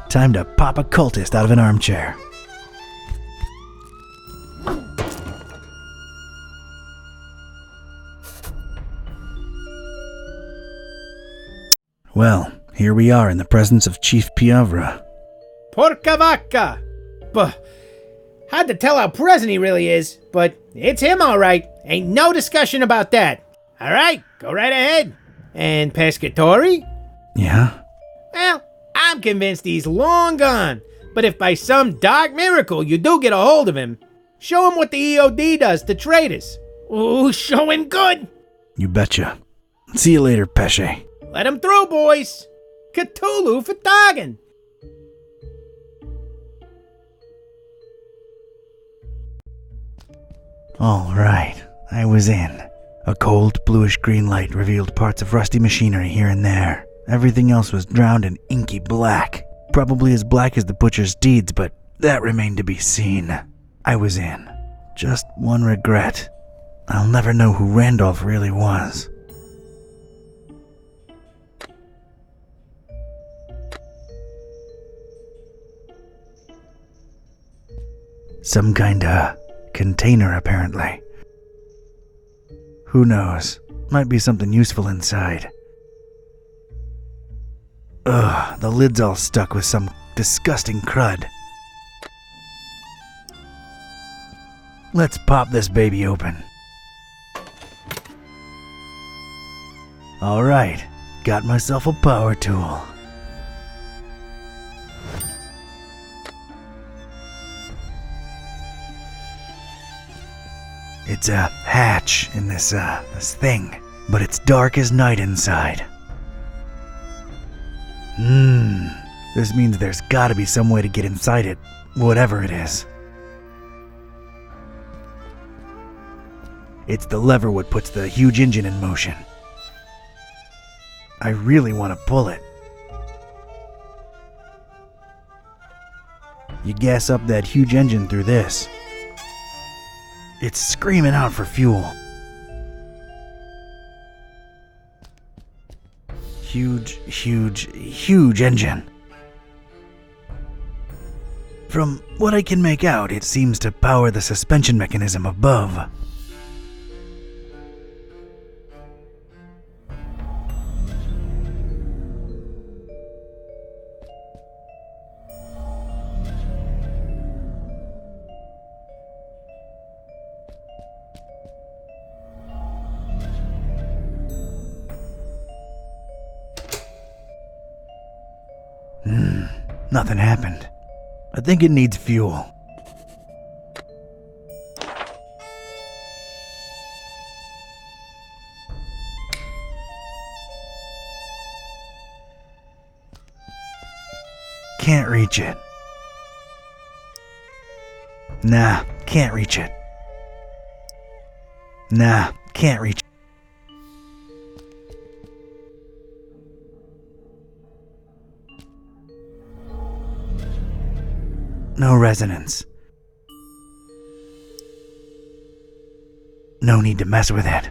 Time to pop a cultist out of an armchair. Well, here we are in the presence of Chief Piavra. Porca vacca! Hard to tell how present he really is, but it's him all right. Ain't no discussion about that. All right, go right ahead. And Pescatori? Yeah? Well, I'm convinced he's long gone. But if by some dark miracle you do get a hold of him, show him what the EOD does to traitors. Ooh, show him good. You betcha. See you later, Pesce. Let him through, boys. Cthulhu for Targan. All right, I was in. A cold, bluish-green light revealed parts of rusty machinery here and there. Everything else was drowned in inky black. Probably as black as the butcher's deeds, but that remained to be seen. I was in. Just one regret. I'll never know who Randolph really was. Some kinda container, apparently. Who knows? Might be something useful inside. Ugh, the lid's all stuck with some disgusting crud. Let's pop this baby open. Alright, got myself a power tool. It's a hatch in this thing, but it's dark as night inside. This means there's gotta be some way to get inside it, whatever it is. It's the lever what puts the huge engine in motion. I really want to pull it. You gas up that huge engine through this. It's screaming out for fuel. Huge engine. From what I can make out, it seems to power the suspension mechanism above. Nothing happened. I think it needs fuel. Can't reach it. Nah, can't reach it. Nah, can't reach it. No resonance. No need to mess with it.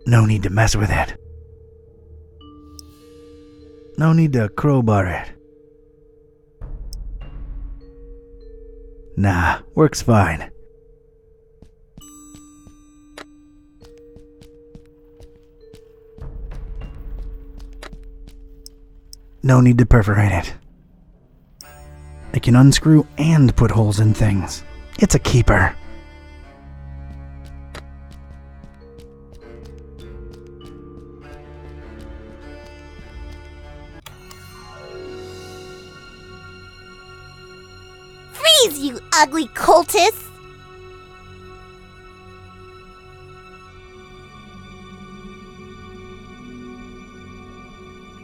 No need to mess with it. No need to crowbar it. Nah, works fine. No need to perforate it. I can unscrew and put holes in things. It's a keeper. Freeze, you ugly cultist!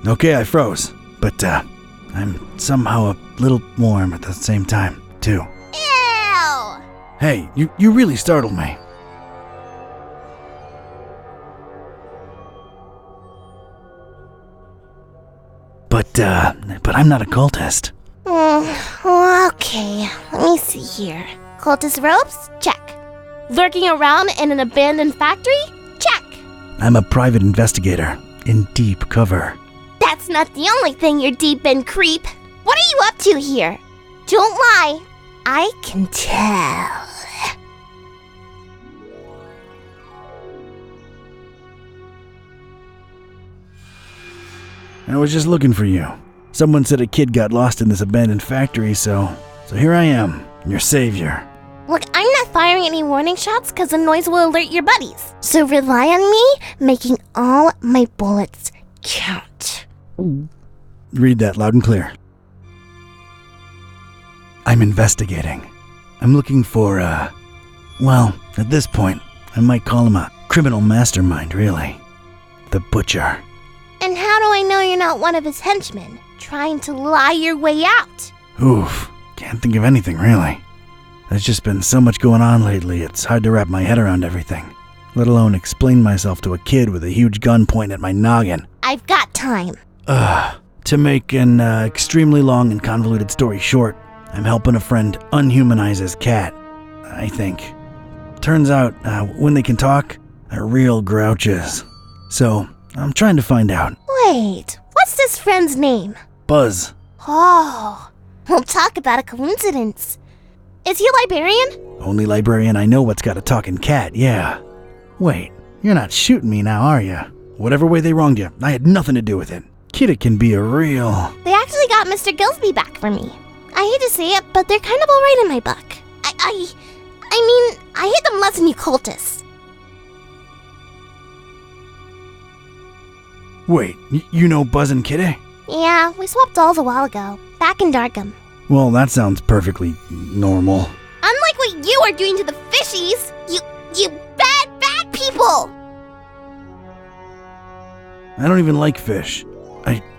Okay, I froze, but I'm somehow a little warm at the same time, too. Ew! Hey, you really startled me. But I'm not a cultist. Okay, let me see here. Cultist robes? Check. Lurking around in an abandoned factory? Check. I'm a private investigator in deep cover. That's not the only thing you're deep in, creep. What are you up to here? Don't lie. I can tell. I was just looking for you. Someone said a kid got lost in this abandoned factory, so here I am, your savior. Look, I'm not firing any warning shots because the noise will alert your buddies. So rely on me making all my bullets count. Read that loud and clear. I'm investigating. I'm looking for, well, at this point, I might call him a criminal mastermind, really. The Butcher. And how do I know you're not one of his henchmen, trying to lie your way out? Oof, can't think of anything, really. There's just been so much going on lately, it's hard to wrap my head around everything. Let alone explain myself to a kid with a huge gun pointing at my noggin. I've got time. To make an extremely long and convoluted story short, I'm helping a friend unhumanize his cat, I think. Turns out, when they can talk, they're real grouches. So, I'm trying to find out. Wait, what's this friend's name? Buzz. Oh, we'll talk about a coincidence. Is he a librarian? Only librarian I know what's got a talking cat, yeah. Wait, you're not shooting me now, are you? Whatever way they wronged you, I had nothing to do with it. Kid, it can be a real... They actually got Mr. Gillsby back for me. I hate to say it, but they're kind of alright in my book. I mean, I hate them less than you cultists. Wait, you know Buzz and Kitty? Yeah, we swapped dolls a while ago, back in Darkham. Well, that sounds perfectly normal. Unlike what you are doing to the fishies, you bad people! I don't even like fish.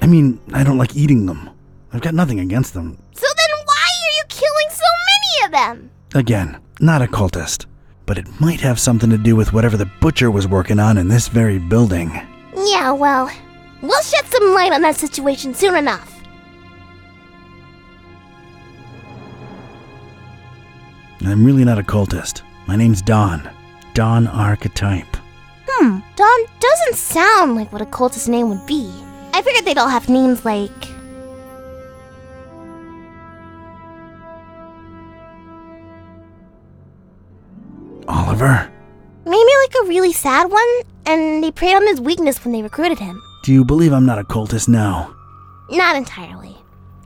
I mean, I don't like eating them. I've got nothing against them. So then why are you killing so many of them? Again, not a cultist. But it might have something to do with whatever the Butcher was working on in this very building. Yeah, well, we'll shed some light on that situation soon enough. I'm really not a cultist. My name's Don. Don Archetype. Don doesn't sound like what a cultist name would be. I figured they'd all have names like... Oliver? Maybe like a really sad one, and they preyed on his weakness when they recruited him. Do you believe I'm not a cultist now? Not entirely.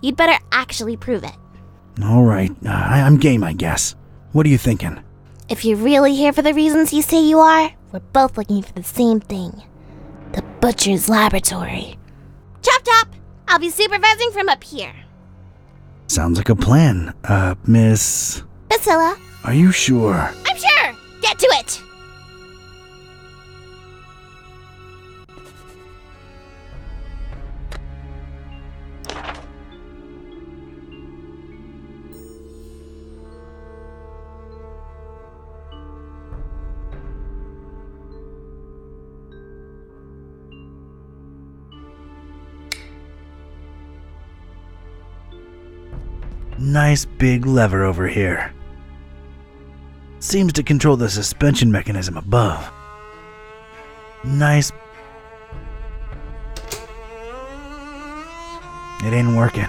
You'd better actually prove it. Alright, I'm game, I guess. What are you thinking? If you're really here for the reasons you say you are, we're both looking for the same thing. The Butcher's Laboratory. Chop chop! I'll be supervising from up here. Sounds like a plan. Miss... Priscilla. Are you sure? I'm sure! Get to it! Nice big lever over here. Seems to control the suspension mechanism above. Nice. It ain't working.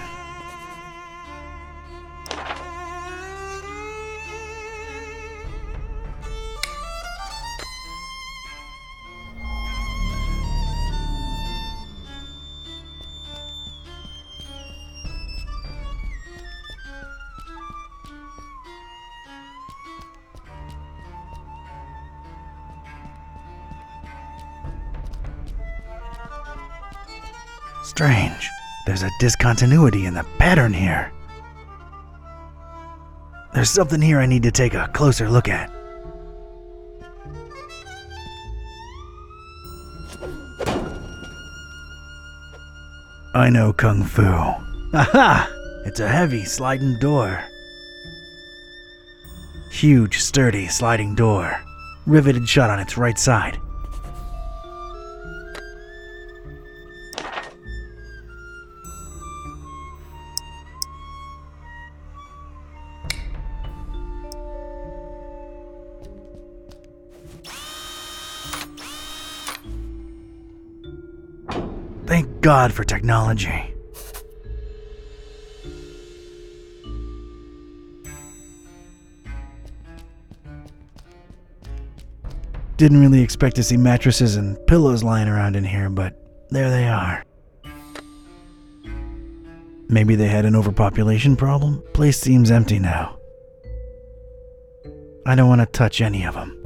Strange. There's a discontinuity in the pattern here. There's something here I need to take a closer look at. I know Kung Fu. Aha! It's a heavy sliding door. Huge, sturdy sliding door. Riveted shut on its right side. Thank God for technology. Didn't really expect to see mattresses and pillows lying around in here, but there they are. Maybe they had an overpopulation problem? Place seems empty now. I don't want to touch any of them.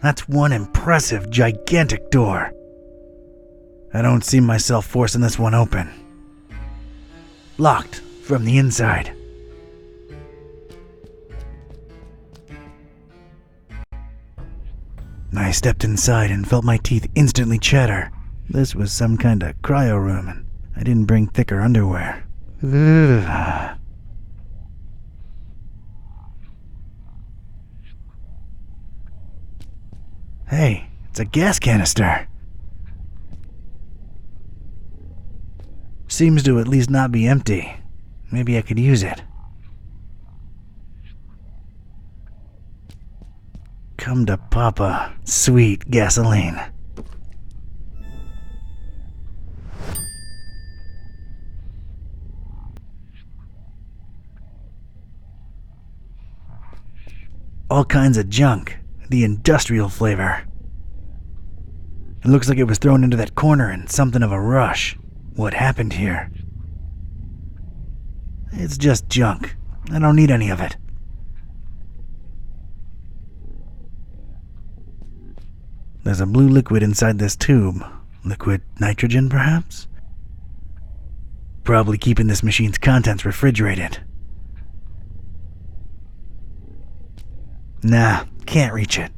That's one impressive, gigantic door. I don't see myself forcing this one open. Locked from the inside. I stepped inside and felt my teeth instantly chatter. This was some kind of cryo room, and I didn't bring thicker underwear. Hey, it's a gas canister. Seems to at least not be empty. Maybe I could use it. Come to Papa, sweet gasoline. All kinds of junk, the industrial flavor. It looks like it was thrown into that corner in something of a rush. What happened here? It's just junk. I don't need any of it. There's a blue liquid inside this tube. Liquid nitrogen, perhaps? Probably keeping this machine's contents refrigerated. Nah, can't reach it.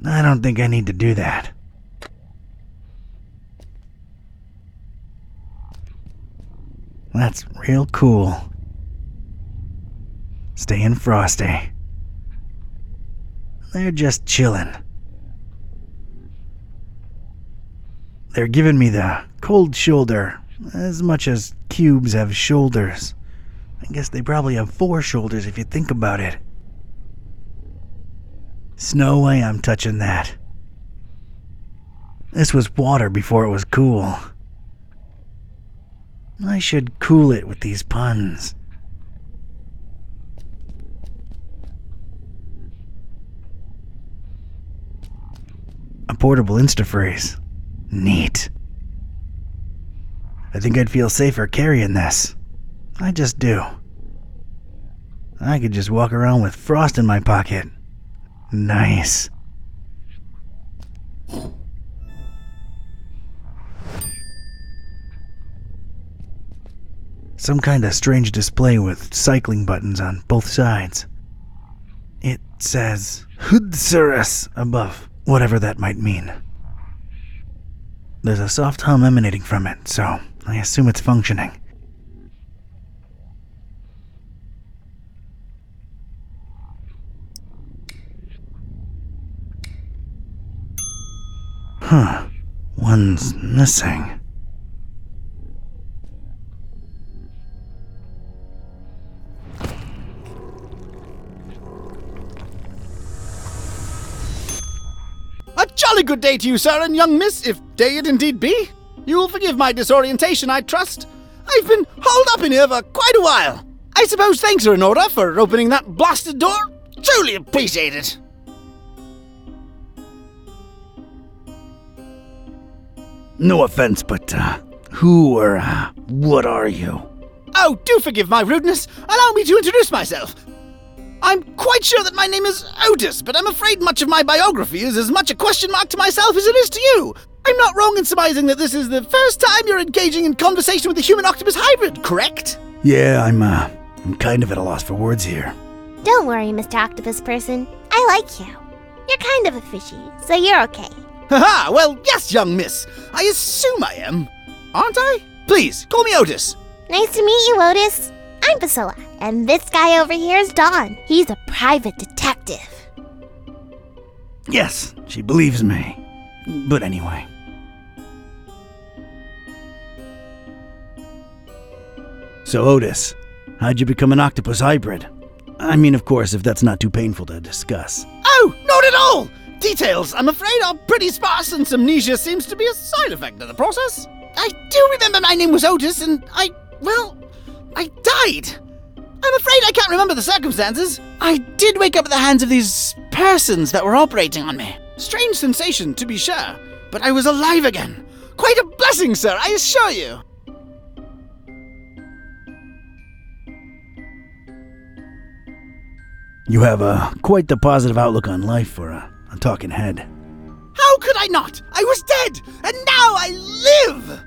I don't think I need to do that. That's real cool. Staying frosty. They're just chillin'. They're giving me the cold shoulder, as much as cubes have shoulders. I guess they probably have 4 shoulders if you think about it. There's no way I'm touching that. This was water before it was cool. I should cool it with these puns. A portable Instafreeze. Neat. I think I'd feel safer carrying this. I just do. I could just walk around with frost in my pocket. Nice. Some kind of strange display with cycling buttons on both sides. It says Hudsurus above, whatever that might mean. There's a soft hum emanating from it, so I assume it's functioning. Huh, one's missing. A jolly good day to you, sir and young miss, if day it indeed be. You will forgive my disorientation, I trust. I've been holed up in here for quite a while. I suppose thanks are in order for opening that blasted door. Truly appreciate it. No offense, but, who or, what are you? Oh, do forgive my rudeness. Allow me to introduce myself. I'm quite sure that my name is Otis, but I'm afraid much of my biography is as much a question mark to myself as it is to you. I'm not wrong in surmising that this is the first time you're engaging in conversation with a human-octopus hybrid, correct? Yeah, I'm kind of at a loss for words here. Don't worry, Mr. Octopus Person. I like you. You're kind of a fishy, so you're okay. Haha, well, yes, young miss. I assume I am. Aren't I? Please, call me Otis. Nice to meet you, Otis. I'm Priscilla, and this guy over here is Don. He's a private detective. Yes, she believes me. But anyway. So Otis, how'd you become an octopus hybrid? I mean, of course, if that's not too painful to discuss. Oh, not at all! Details, I'm afraid, are pretty sparse, and amnesia seems to be a side effect of the process. I do remember my name was Otis, and I died. I'm afraid I can't remember the circumstances. I did wake up at the hands of these persons that were operating on me. Strange sensation, to be sure, but I was alive again. Quite a blessing, sir, I assure you. You have quite the positive outlook on life for a talking head. How could I not? I was dead, and now I live!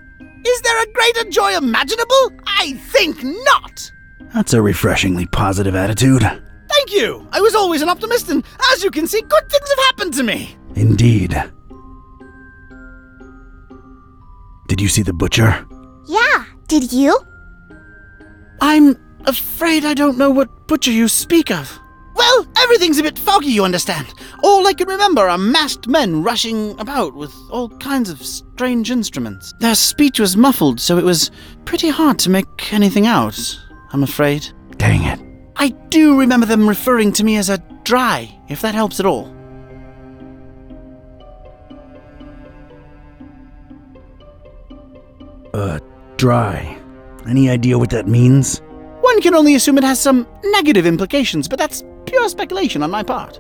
Is there a greater joy imaginable? I think not! That's a refreshingly positive attitude. Thank you! I was always an optimist, and as you can see, good things have happened to me! Indeed. Did you see the butcher? Yeah, did you? I'm afraid I don't know what butcher you speak of. Well, everything's a bit foggy, you understand. All I can remember are masked men rushing about with all kinds of strange instruments. Their speech was muffled, so it was pretty hard to make anything out, I'm afraid. Dang it. I do remember them referring to me as a dry, if that helps at all. Dry. Any idea what that means? One can only assume it has some negative implications, but that's pure speculation on my part.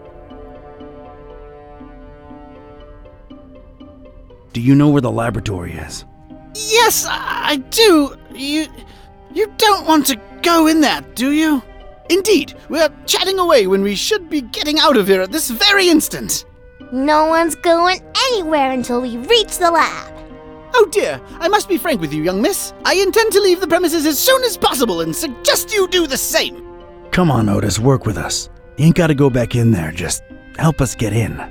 Do you know where the laboratory is? Yes, I do. You don't want to go in there, do you? Indeed, we're chatting away when we should be getting out of here at this very instant. No one's going anywhere until we reach the lab. Oh dear, I must be frank with you, young miss. I intend to leave the premises as soon as possible and suggest you do the same. Come on, Otis, work with us. You ain't gotta go back in there, just help us get in.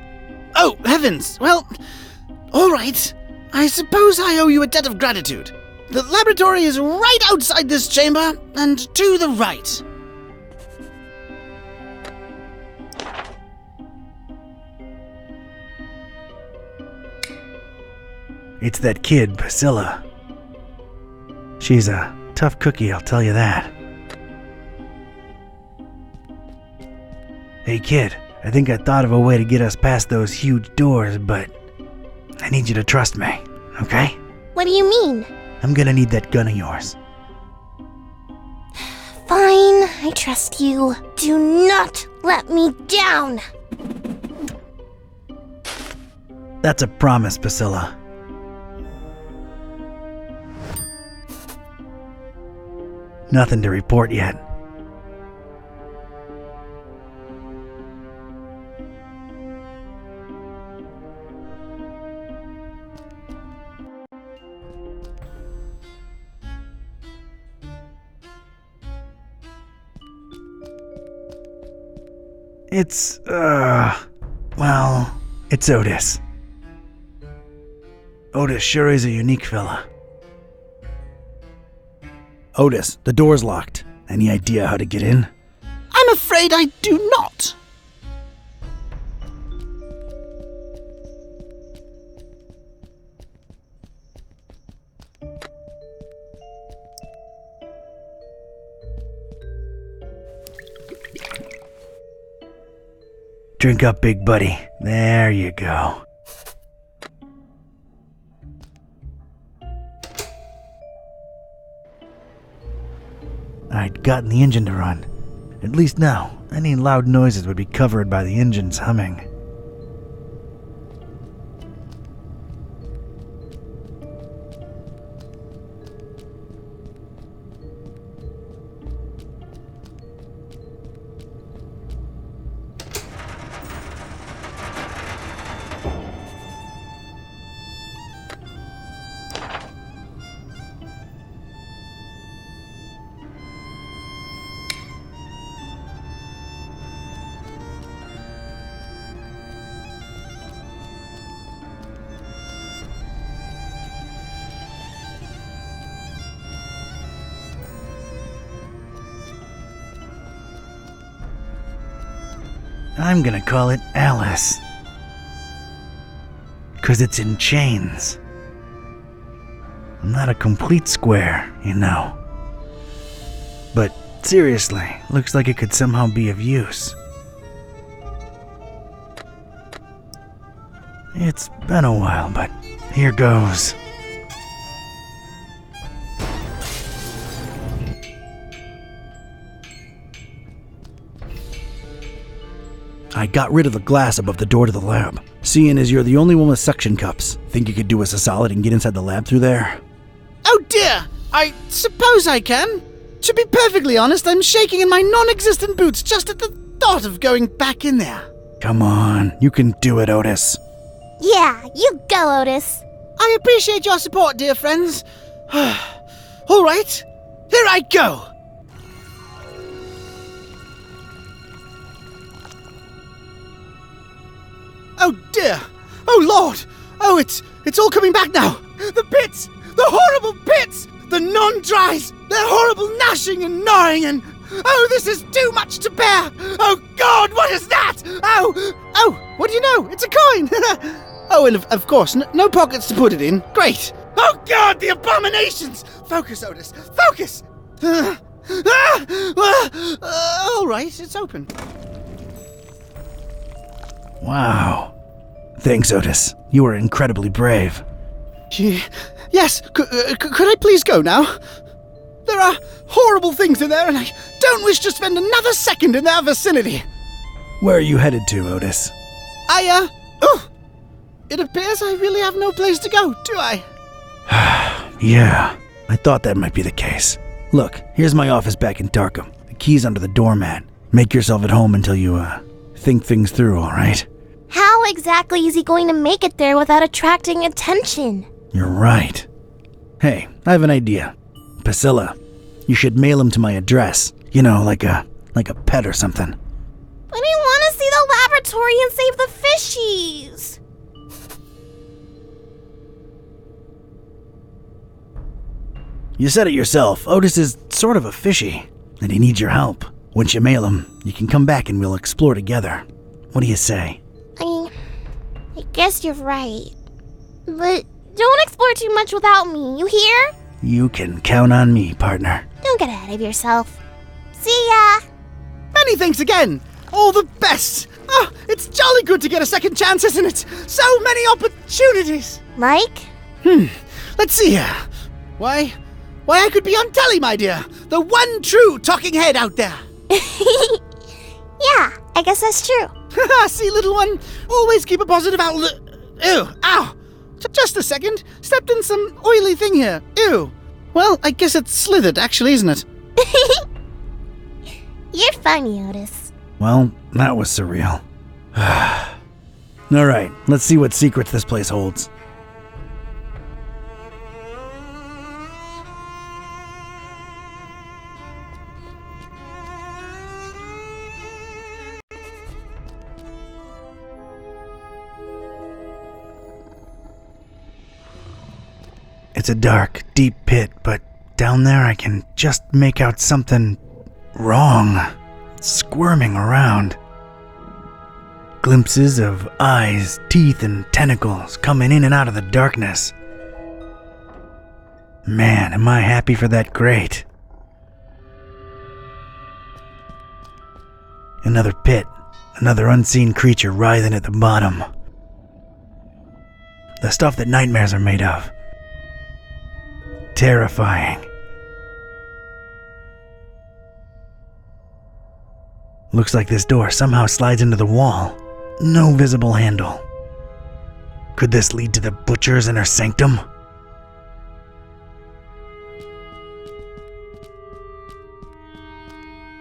Oh, heavens. Well, all right. I suppose I owe you a debt of gratitude. The laboratory is right outside this chamber and to the right. It's that kid, Priscilla. She's a tough cookie, I'll tell you that. Hey kid, I think I thought of a way to get us past those huge doors, but I need you to trust me, okay? What do you mean? I'm gonna need that gun of yours. Fine, I trust you. Do not let me down. That's a promise, Priscilla. Nothing to report yet. It's Otis. Otis sure is a unique fella. Otis, the door's locked. Any idea how to get in? I'm afraid I do not. Drink up, big buddy. There you go. I'd gotten the engine to run. At least now, any loud noises would be covered by the engine's humming. I'm gonna call it Alice. 'Cause it's in chains. I'm not a complete square, you know. but seriously, looks like it could somehow be of use. It's been a while, but here goes. I got rid of the glass above the door to the lab. Seeing as you're the only one with suction cups, think you could do us a solid and get inside the lab through there? Oh dear! I suppose I can. To be perfectly honest, I'm shaking in my non-existent boots just at the thought of going back in there. Come on, you can do it, Otis. Yeah, you go, Otis. I appreciate your support, dear friends. All right, here I go. Oh dear! Oh Lord! Oh, it's all coming back now! The pits! The horrible pits! The non-dries! Their horrible gnashing and gnawing and... Oh, this is too much to bear! Oh God, what is that? Oh, what do you know? It's a coin! Oh, and of course, no pockets to put it in. Great! Oh God, the abominations! Focus, Otis, focus! All right, it's open. Wow. Thanks, Otis. You were incredibly brave. Yes, could I please go now? There are horrible things in there, and I don't wish to spend another second in their vicinity. Where are you headed to, Otis? It appears I really have no place to go, do I? Yeah, I thought that might be the case. Look, here's my office back in Darkham. The key's under the doormat. Make yourself at home until you, think things through, all right? How exactly is he going to make it there without attracting attention? You're right. Hey, I have an idea. Priscilla, you should mail him to my address. You know, like a pet or something. But I want to see the laboratory and save the fishies. You said it yourself. Otis is sort of a fishy, and he needs your help. Once you mail him, you can come back and we'll explore together. What do you say? I guess you're right. But don't explore too much without me, you hear? You can count on me, partner. Don't get ahead of yourself. See ya! Many thanks again. All the best. Oh, it's jolly good to get a second chance, isn't it? So many opportunities. Like? Let's see here. Why, I could be on telly, my dear. The one true talking head out there. Yeah, I guess that's true. See, little one, always keep a positive outlook. Ew, ow. Just a second. Stepped in some oily thing here. Ew. Well, I guess it's slithered, actually, isn't it? You're funny, Otis. Well, that was surreal. All right, let's see what secrets this place holds. It's a dark, deep pit, but down there I can just make out something wrong, squirming around. Glimpses of eyes, teeth, and tentacles coming in and out of the darkness. Man, am I happy for that grate. Another pit, another unseen creature writhing at the bottom. The stuff that nightmares are made of. Terrifying. Looks like this door somehow slides into the wall. No visible handle. Could this lead to the butcher's inner sanctum?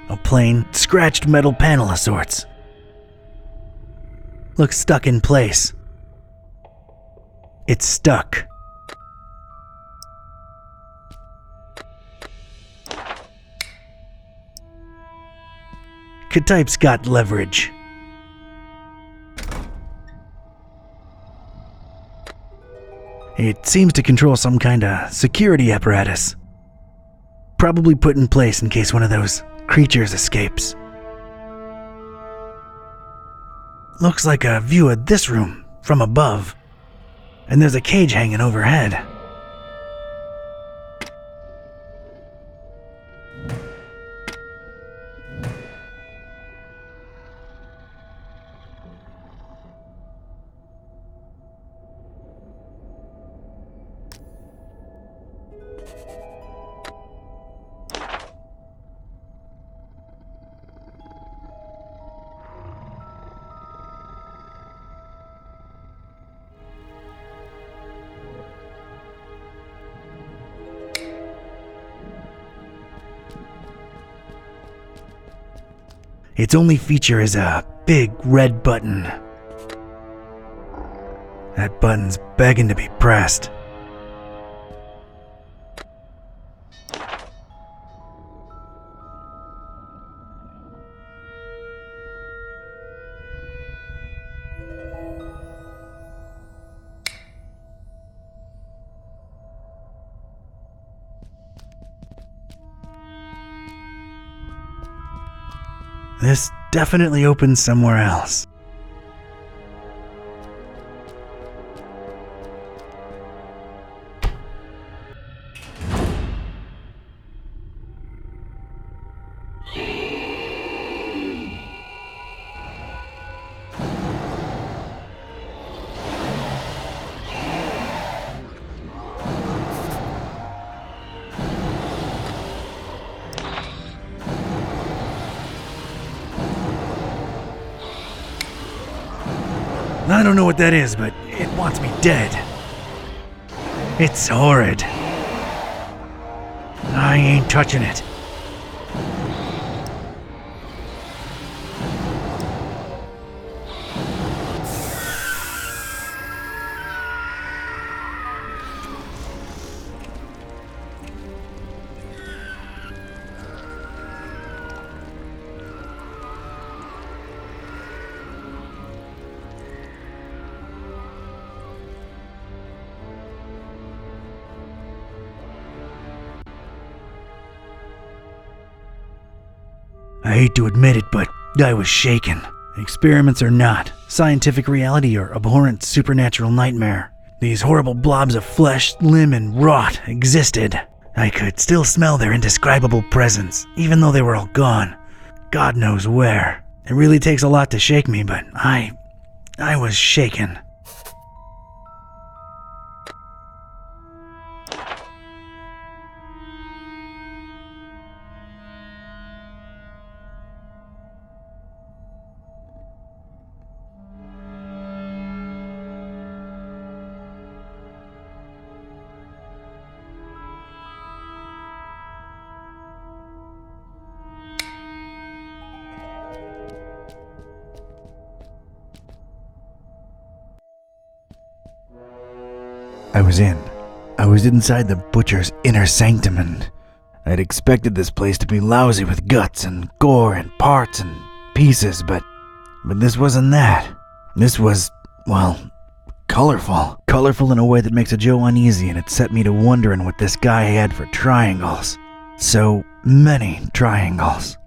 A plain, scratched metal panel of sorts. Looks stuck in place. It's stuck. K-Type's got leverage. It seems to control some kind of security apparatus. Probably put in place in case one of those creatures escapes. Looks like a view of this room from above. And there's a cage hanging overhead. Its only feature is a big red button. That button's begging to be pressed. This definitely opens somewhere else. I don't know what that is, but it wants me dead. It's horrid. I ain't touching it. I hate to admit it, but I was shaken. Experiments or not, scientific reality or abhorrent supernatural nightmare, these horrible blobs of flesh, limb, and rot existed. I could still smell their indescribable presence, even though they were all gone. God knows where. It really takes a lot to shake me, but I was shaken. I was inside the butcher's inner sanctum, and I'd expected this place to be lousy with guts and gore and parts and pieces, but this wasn't that. This was, well, colorful. Colorful in a way that makes a Joe uneasy, and it set me to wondering what this guy had for triangles. So many triangles.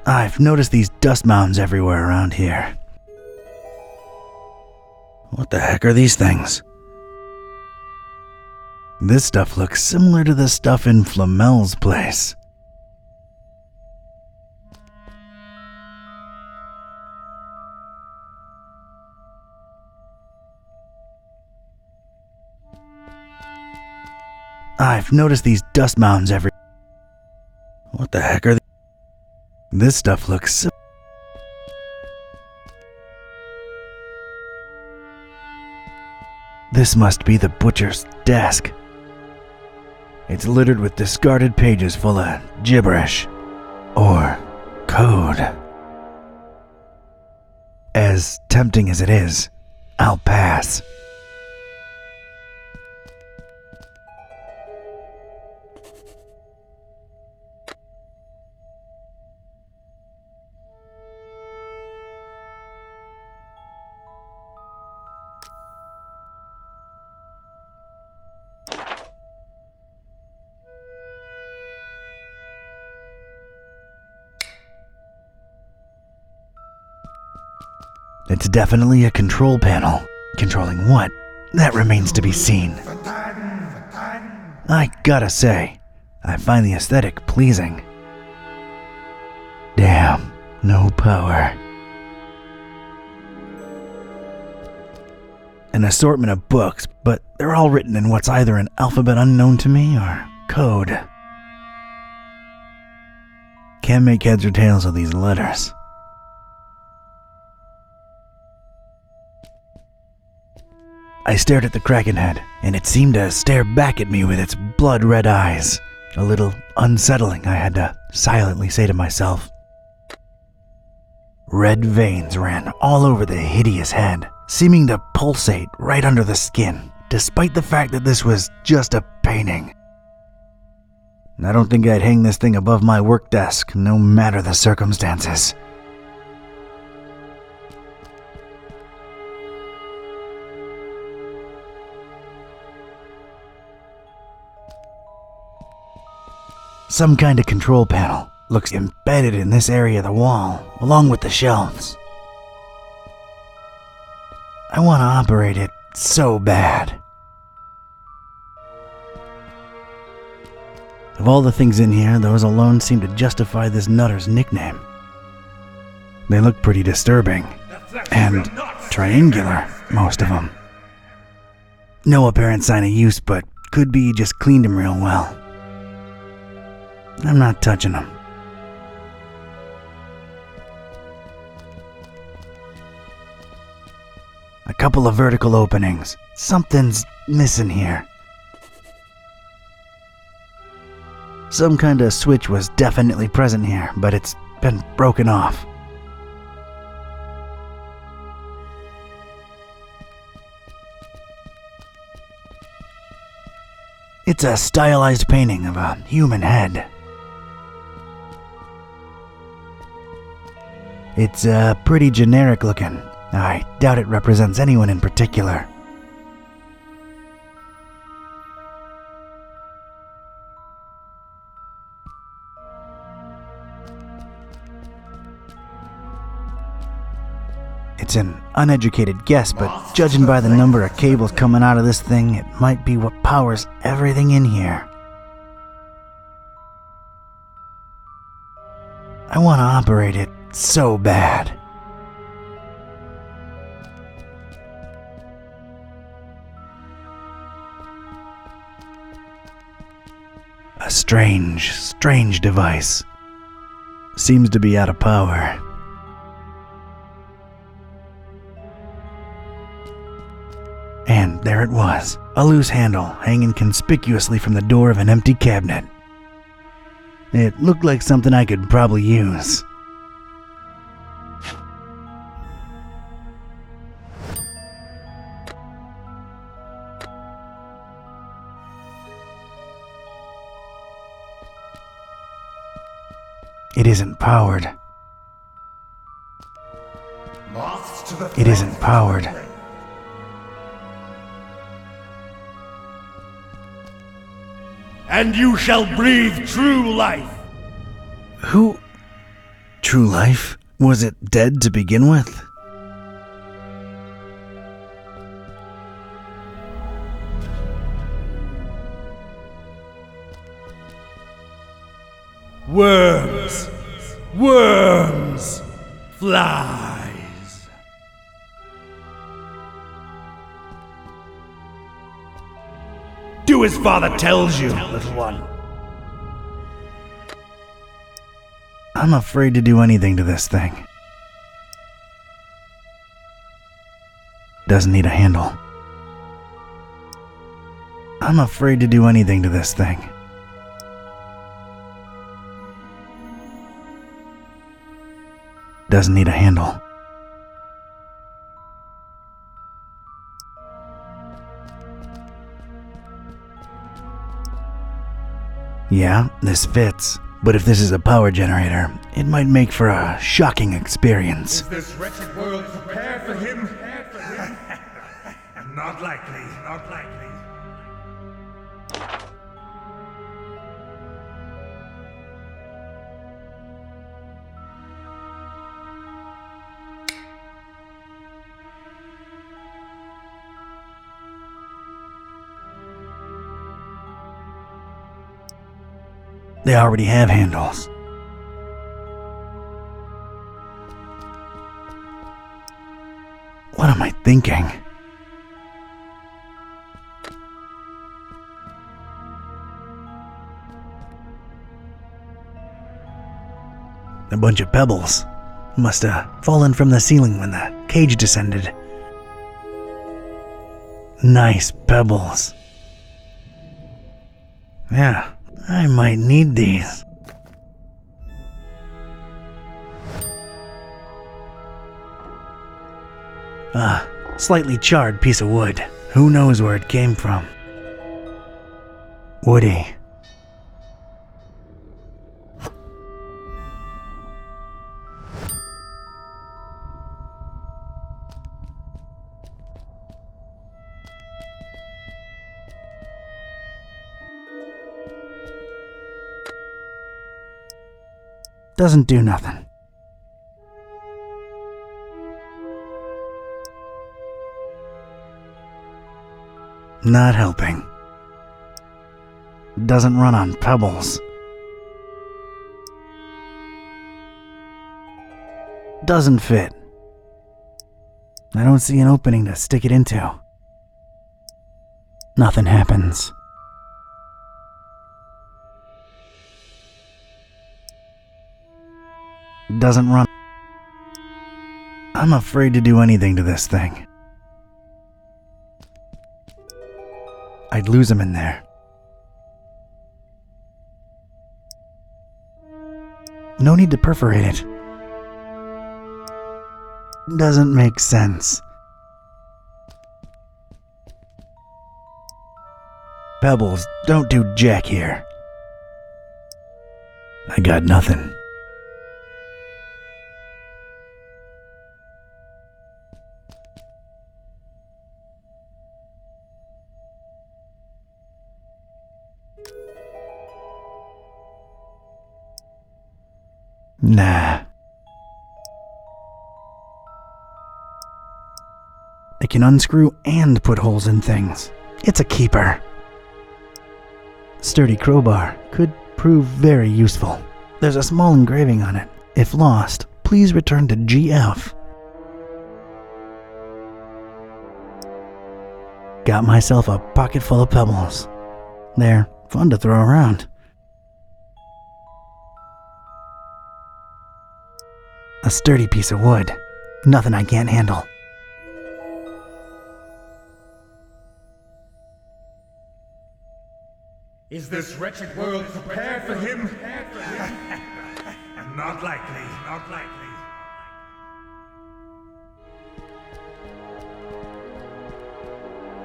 I've noticed these dust mounds everywhere around here. What the heck are these things? This stuff looks similar to the stuff in Flamel's place. I've noticed these dust mounds everywhere. What the heck are these? This stuff looks This must be the butcher's desk. It's littered with discarded pages full of gibberish or code. As tempting as it is, I'll pass. It's definitely a control panel. Controlling what? That remains to be seen. I gotta say, I find the aesthetic pleasing. Damn, no power. An assortment of books, but they're all written in what's either an alphabet unknown to me or code. Can't make heads or tails of these letters. I stared at the kraken head, and it seemed to stare back at me with its blood-red eyes. A little unsettling, I had to silently say to myself. Red veins ran all over the hideous head, seeming to pulsate right under the skin, despite the fact that this was just a painting. I don't think I'd hang this thing above my work desk, no matter the circumstances. Some kind of control panel looks embedded in this area of the wall, along with the shelves. I want to operate it so bad. Of all the things in here, those alone seem to justify this nutter's nickname. They look pretty disturbing, and triangular, most of them. No apparent sign of use, but could be he just cleaned them real well. I'm not touching them. A couple of vertical openings. Something's missing here. Some kind of switch was definitely present here, but it's been broken off. It's a stylized painting of a human head. It's pretty generic looking. I doubt it represents anyone in particular. It's an uneducated guess, but judging by the number of cables coming out of this thing, it might be what powers everything in here. I want to operate it so bad. A strange device. Seems to be out of power. And there it was, a loose handle hanging conspicuously from the door of an empty cabinet. It looked like something I could probably use. It isn't powered. It isn't powered. And you shall breathe true life. Who? True life? Was it dead to begin with? Worms. Worms. Flies. Do as father tells you, little one. I'm afraid to do anything to this thing. Doesn't need a handle. I'm afraid to do anything to this thing. Doesn't need a handle. Yeah, this fits. But if this is a power generator, it might make for a shocking experience. Is this wretched world prepared for him? Not likely, not likely. They already have handles. What am I thinking? A bunch of pebbles. Must have fallen from the ceiling when the cage descended. Nice pebbles. Yeah, I might need these. Slightly charred piece of wood. Who knows where it came from? Woody. Doesn't do nothing. Not helping. Doesn't run on pebbles. Doesn't fit. I don't see an opening to stick it into. Nothing happens. Doesn't run. I'm afraid to do anything to this thing. I'd lose him in there. No need to perforate it. Doesn't make sense. Pebbles don't do jack here. I got nothing. Nah. I can unscrew and put holes in things. It's a keeper. Sturdy crowbar could prove very useful. There's a small engraving on it. If lost, please return to GF. Got myself a pocket full of pebbles. They're fun to throw around. A sturdy piece of wood. Nothing I can't handle. Is this wretched world prepared for him? Not likely, not likely.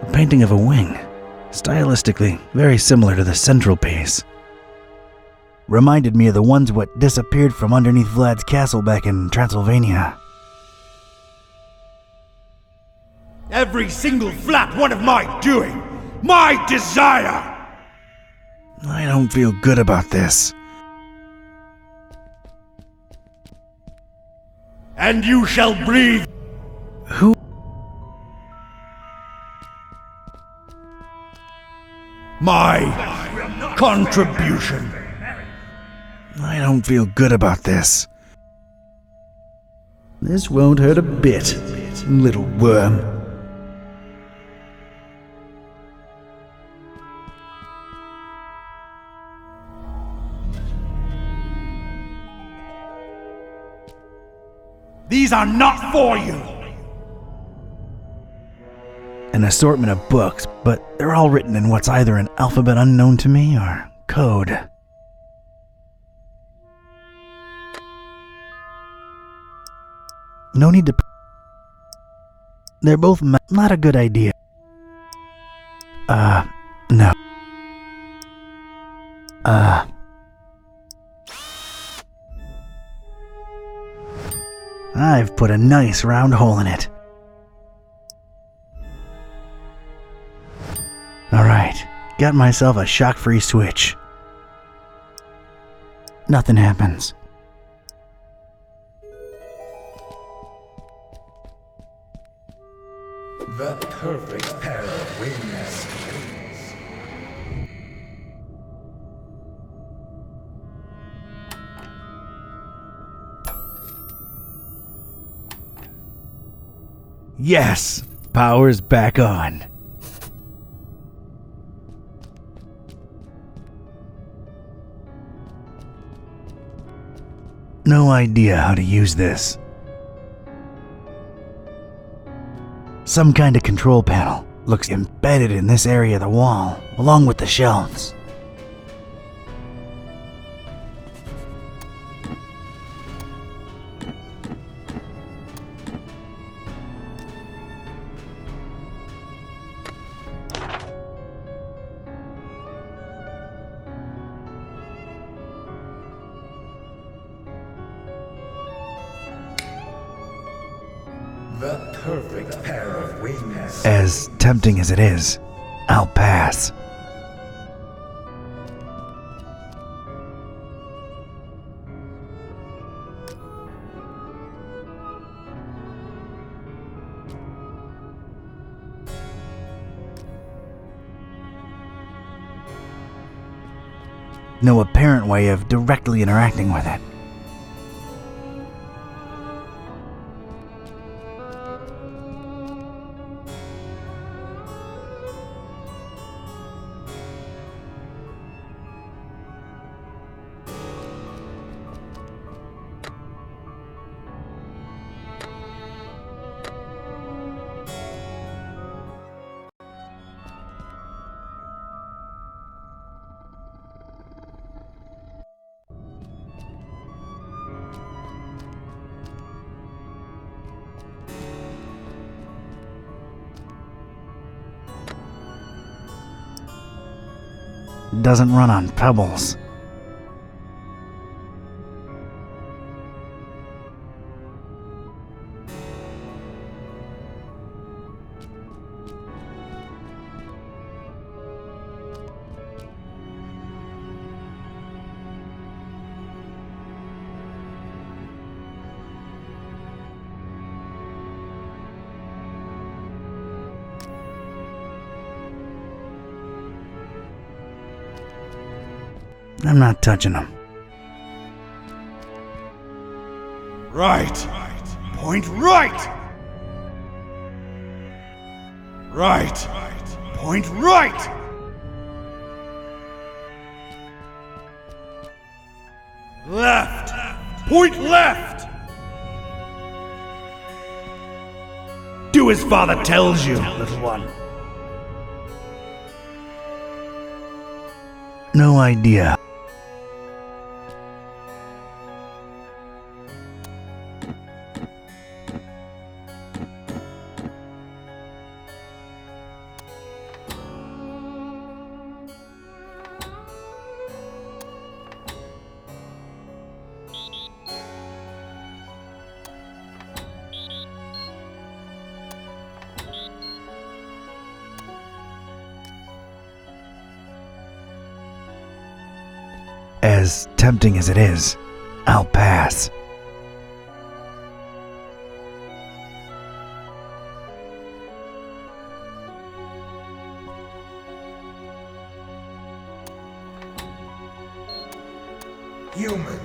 A painting of a wing. Stylistically, very similar to the central piece. Reminded me of the ones what disappeared from underneath Vlad's castle back in Transylvania. Every single flap one of my doing! My desire! I don't feel good about this. And you shall breathe! Who? My contribution! I don't feel good about this. This won't hurt a bit, little worm. These are not for you! An assortment of books, but they're all written in what's either an alphabet unknown to me or code. No need to... They're both not a good idea. No. I've put a nice round hole in it. Alright, got myself a shock-free switch. Nothing happens. The perfect pair of wings. Yes! Power's back on. No idea how to use this. Some kind of control panel. looks embedded in this area of the wall, along with the shelves. The perfect pair of wings. As tempting as it is, I'll pass. No apparent way of directly interacting with it. Doesn't run on pebbles. I'm not touching them. Right. Point right. Right. Point right. Left. Point left. Do as father tells you, little one. No idea. As tempting as it is, I'll pass. Human,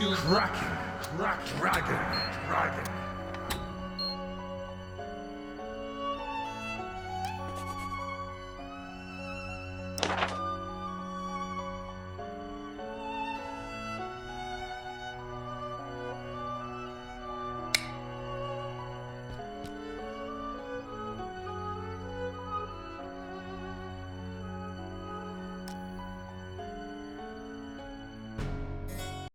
you Kraken, dragon.